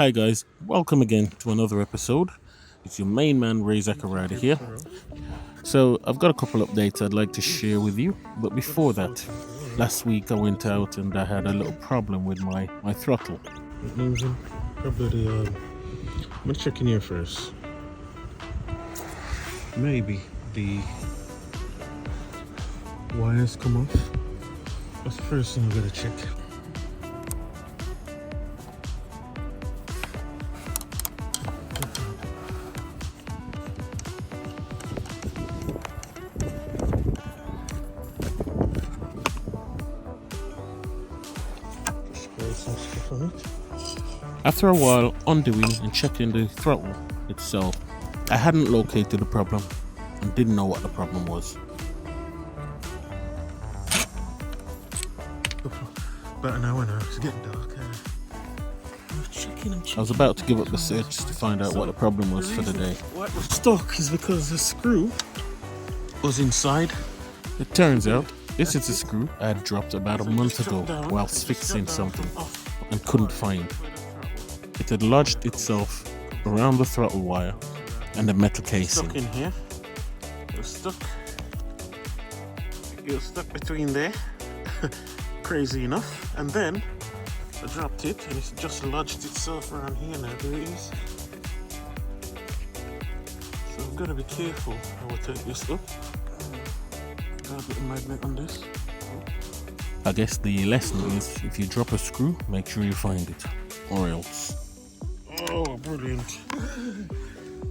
Hi guys, welcome again to another episode. It's your main man Ray Zachariah here. So I've got a couple updates I'd like to share with you, but before that, last week I went out and I had a little problem with my throttle. It moving. Probably I'm gonna check in here first. Maybe the wires come off. That's the first thing I gotta check. Spray some stuff on it. After a while undoing and checking the throttle itself, I hadn't located the problem and didn't know what the problem was. About an hour now, it's getting dark. I was about to give up the search to find out what the problem was for the day. What was stuck is because the screw was inside. It turns out this is a screw I had dropped about a month ago whilst fixing something and couldn't find. It had lodged itself around the throttle wire and the metal casing. Stuck in here. It was stuck. It was stuck between there. Crazy enough. And then I dropped it and it's just lodged itself around here now. There it is. So I've got to be careful how I take this up. Got a bit of magnet on this. I guess the lesson is if you drop a screw, make sure you find it, or else. Oh, brilliant.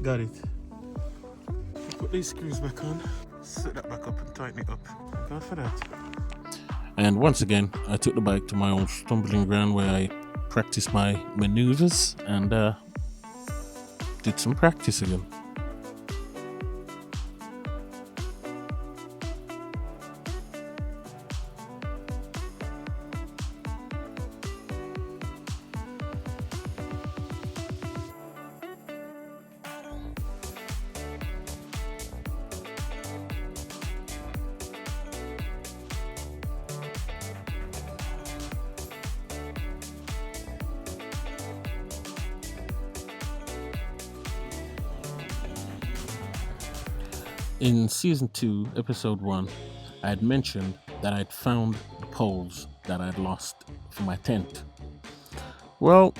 Got it. Put these screws back on. Set that back up and tighten it up. Go for that. And once again, I took the bike to my old stumbling ground where I practiced my maneuvers and did some practice again. In season 2, episode 1, I had mentioned that I'd found the poles that I'd lost for my tent. Well,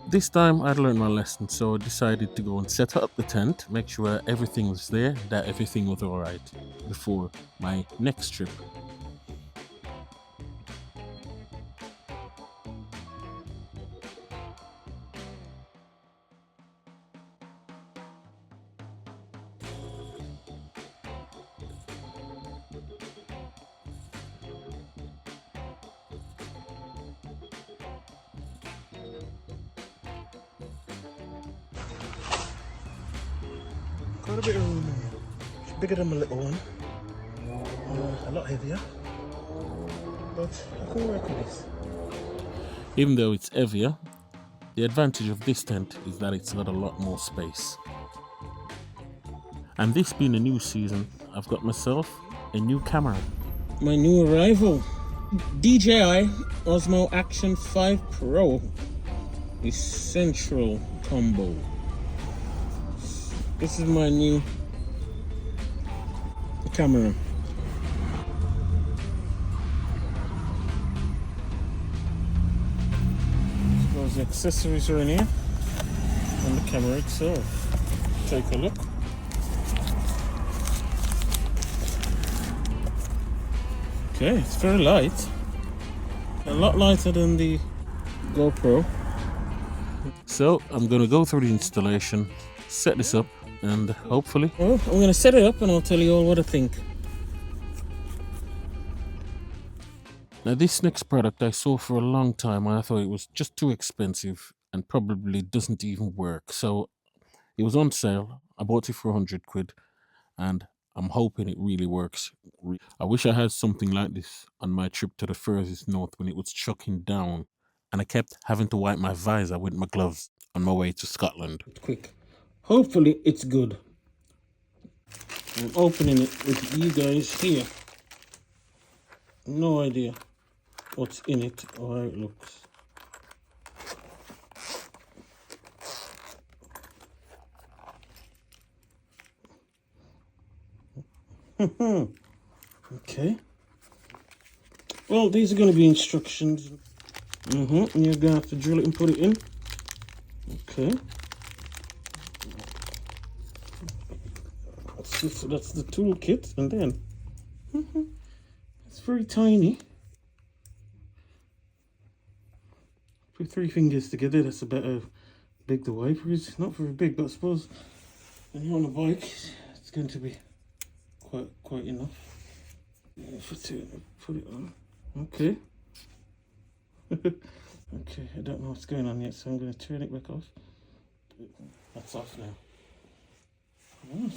this time I'd learned my lesson, so I decided to go and set up the tent, make sure everything was there, that everything was alright before my next trip. Got a bit of room. It's bigger than my little one. A lot heavier. But I can work with this. Even though it's heavier, the advantage of this tent is that it's got a lot more space. And this being a new season, I've got myself a new camera. My new arrival, DJI Osmo Action 5 Pro Essential Combo. This is my new camera. Those accessories are in here, and the camera itself. Take a look. Okay, it's very light. A lot lighter than the GoPro. So I'm gonna go through the installation, set this up, and hopefully... Well, I'm gonna set it up and I'll tell you all what I think. Now this next product I saw for a long time and I thought it was just too expensive and probably doesn't even work. So it was on sale. I bought it for 100 quid and I'm hoping it really works. I wish I had something like this on my trip to the furthest north when it was chucking down and I kept having to wipe my visor with my gloves on my way to Scotland. Quick. Hopefully it's good. I'm opening it with you guys here. No idea what's in it or how it looks. Okay. Well, these are going to be instructions. And you're going to have to drill it and put it in. Okay. So that's the toolkit, and then it's very tiny. Put 3 fingers together. That's about how big the wiper is. Not very big, but I suppose when you're on a bike, it's going to be quite enough. Put it on. Okay. Okay, I don't know what's going on yet, so I'm going to turn it back off. That's off now. Right.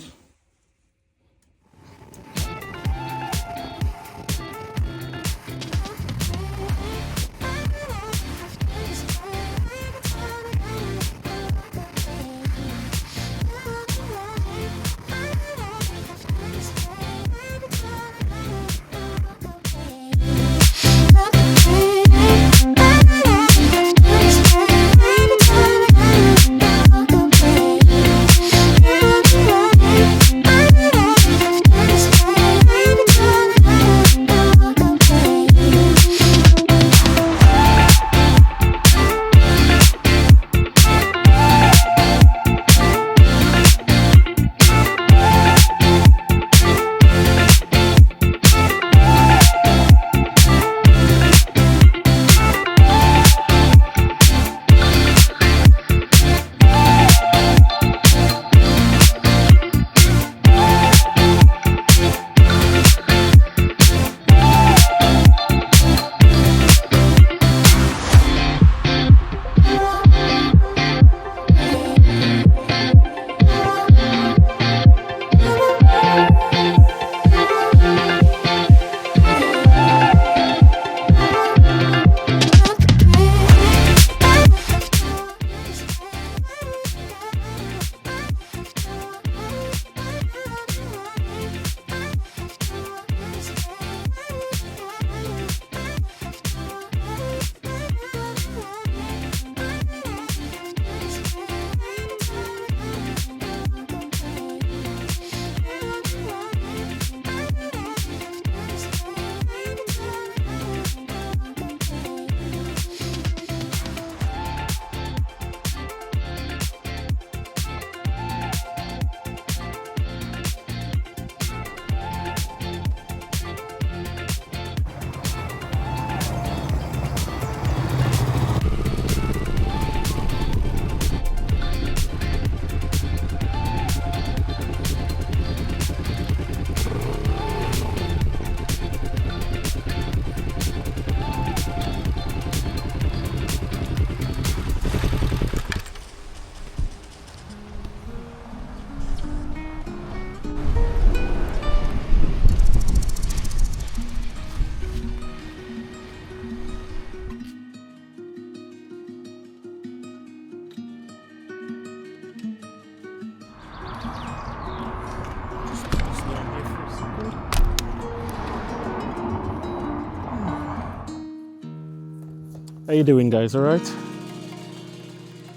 How you doing, guys? All right?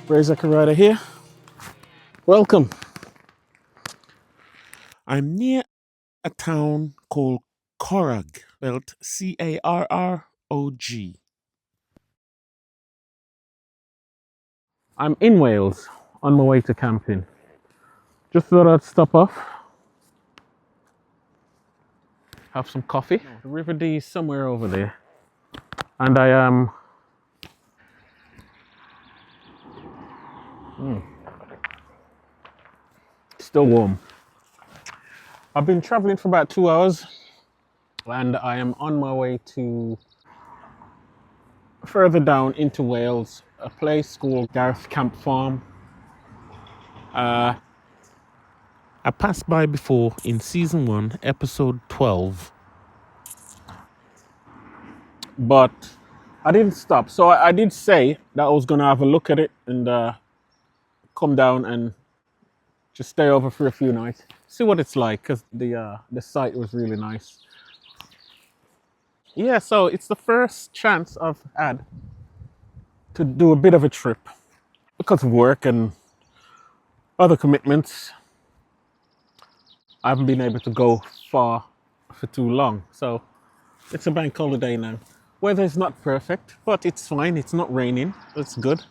Ray Zachariah here. Welcome. I'm near a town called Corrog, spelled Carrog. I'm in Wales on my way to camping. Just thought I'd stop off, have some coffee. The River Dee is somewhere over there, and I am still warm. I've been traveling for about 2 hours, and I am on my way to further down into Wales, a place called Garth Camp Farm. I passed by before in season 1, episode 12, but I didn't stop. So I did say that I was going to have a look at it and come down and just stay over for a few nights, see what it's like, because the site was really nice. Yeah, so it's the first chance I've had to do a bit of a trip because of work and other commitments. I haven't been able to go far for too long. So it's a bank holiday now. Weather is not perfect, but it's fine. It's not raining. That's good.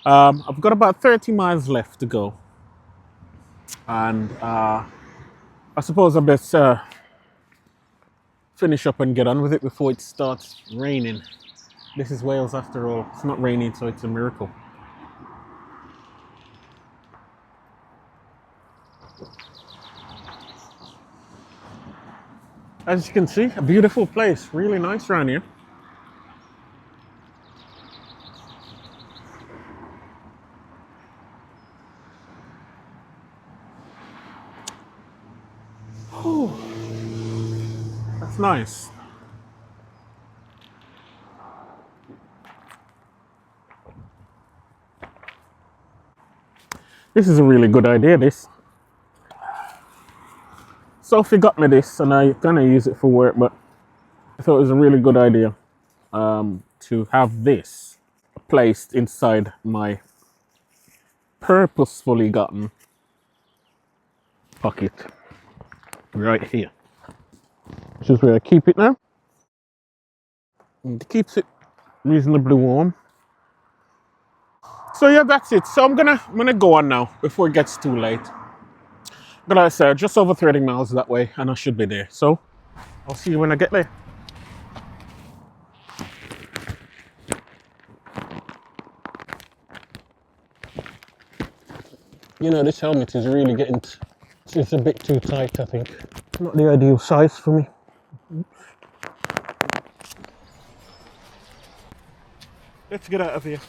I've got about 30 miles left to go. And I suppose I best finish up and get on with it before it starts raining. This is Wales after all. It's not raining, so it's a miracle. As you can see, a beautiful place. Really nice around here. Whew. That's nice. This is a really good idea, this. Sophie got me this and I kind of use it for work, but I thought it was a really good idea to have this placed inside my purposefully gotten pocket right here, which is where I keep it now. And it keeps it reasonably warm. So yeah, that's it. So I'm gonna go on now before it gets too late. But like I said, just over 30 miles that way, and I should be there. So I'll see you when I get there. You know, this helmet is really getting, it's a bit too tight, I think. Not the ideal size for me. Let's get out of here.